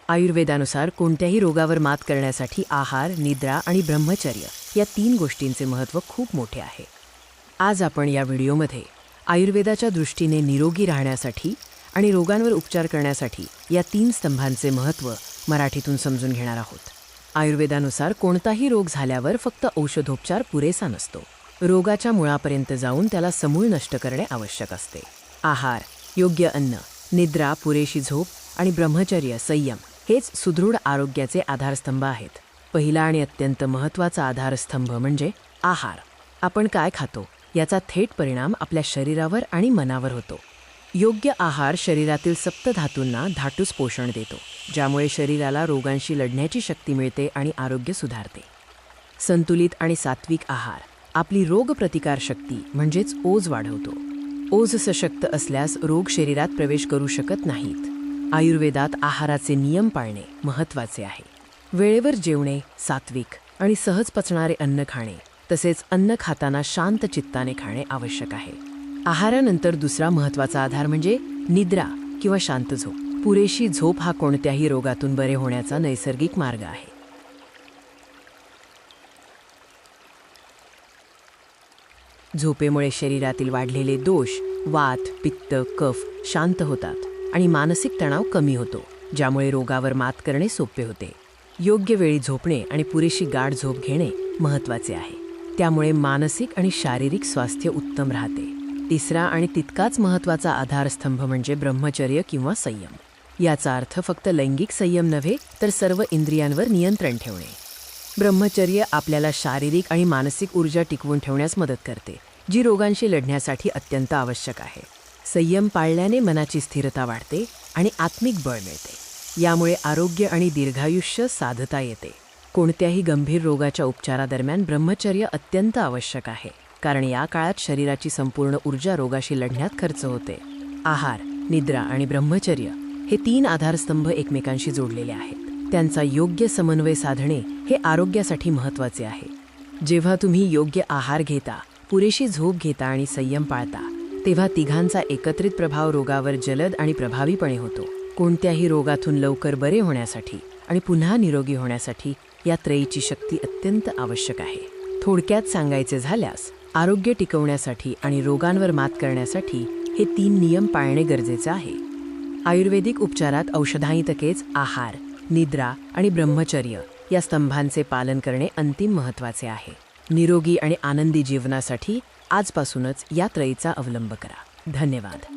आयुर्वेदानुसार कोणत्याही रोगावर मात करण्यासाठी आहार, निद्रा आणि ब्रह्मचर्य या 3 गोष्टींचे महत्त्व खूप मोठे आहे. आज आपण या व्हिडिओमध्ये आयुर्वेदाच्या दृष्टीने निरोगी राहण्यासाठी आणि रोगांवर उपचार करण्यासाठी या 3 स्तंभांचे महत्त्व मराठीतून समजून घेणार आहोत. आयुर्वेदानुसार कोणताही रोग झाल्यावर फक्त औषधोपचार पुरेसा नसतो. रोगाच्या मुळापर्यंत जाऊन त्याला समूळ नष्ट करणे आवश्यक असते. आहार, योग्य अन्न, निद्रा, पुरेशी झोप आणि ब्रह्मचर्य, संयम हेच सुदृढ आरोग्याचे आधारस्तंभ आहेत. पहिला आणि अत्यंत महत्त्वाचा आधारस्तंभ म्हणजे आहार. आपण काय खातो याचा थेट परिणाम आपल्या शरीरावर आणि मनावर होतो. योग्य आहार शरीरातील सप्तधातूंना धातूस पोषण देतो, ज्यामुळे शरीराला रोगांशी लढण्याची शक्ती मिळते आणि आरोग्य सुधारते. संतुलित आणि सात्विक आहार आपली रोगप्रतिकारशक्ती म्हणजेच ओज वाढवतो. ओज सशक्त असल्यास रोग शरीरात प्रवेश करू शकत नाहीत. आयुर्वेदात आहाराचे नियम पाळणे महत्त्वाचे आहे. वेळेवर जेवणे, सात्विक आणि सहज पचणारे अन्न खाणे, तसेच अन्न खाताना शांत चित्ताने खाणे आवश्यक आहे. आहारानंतर दुसरा महत्त्वाचा आधार म्हणजे निद्रा किंवा शांत झोप. पुरेशी झोप हा कोणत्याही रोगातून बरे होण्याचा नैसर्गिक मार्ग आहे. झोपेमुळे शरीरातील वाढलेले दोष, वात, पित्त, कफ शांत होतात आणि मानसिक तणाव कमी होतो, ज्यामुळे रोगावर मात करणे सोपे होते. योग्य वेळी झोपणे आणि पुरेशी गाढ झोप घेणे महत्त्वाचे आहे. त्यामुळे मानसिक आणि शारीरिक स्वास्थ्य उत्तम राहते. तिसरा आणि तितकाच महत्त्वाचा आधारस्तंभ म्हणजे ब्रह्मचर्य किंवा संयम. याचा अर्थ फक्त लैंगिक संयम नव्हे, तर सर्व इंद्रियांवर नियंत्रण ठेवणे. ब्रह्मचर्य आपल्याला शारीरिक आणि मानसिक ऊर्जा टिकवून ठेवण्यास मदत करते, जी रोगांशी लढण्यासाठी अत्यंत आवश्यक आहे. संयम पाळल्याने मनाची स्थिरता वाढते आणि आत्मिक बळ मिळते. यामुळे आरोग्य आणि दीर्घायुष्य साधता येते. कोणत्याही गंभीर रोगाच्या उपचारादरम्यान ब्रह्मचर्य अत्यंत आवश्यक आहे, कारण या काळात शरीराची संपूर्ण ऊर्जा रोगाशी लढण्यात खर्च होते. आहार, निद्रा आणि ब्रह्मचर्य हे 3 आधारस्तंभ एकमेकांशी जोडलेले आहेत. त्यांचा योग्य समन्वय साधणे हे आरोग्यासाठी महत्त्वाचे आहे. जेव्हा तुम्ही योग्य आहार घेता, पुरेशी झोप घेता आणि संयम पाळता, तेव्हा तिघांचा एकत्रित प्रभाव रोगावर जलद आणि प्रभावीपणे होतो. कोणत्याही रोगातून लवकर बरे होण्यासाठी आणि पुन्हा निरोगी होण्यासाठी या त्रयीची शक्ती अत्यंत आवश्यक आहे. थोडक्यात सांगायचे झाल्यास, आरोग्य टिकवण्यासाठी आणि रोगांवर मात करण्यासाठी हे 3 नियम पाळणे गरजेचे आहे. आयुर्वेदिक उपचारात औषधांइतकेच आहार, निद्रा आणि ब्रह्मचर्य या स्तंभांचे पालन करणे अंतिम महत्त्वाचे आहे. निरोगी आणि आनंदी जीवनासाठी आजपासूनच या त्रयीचा अवलंब करा. धन्यवाद.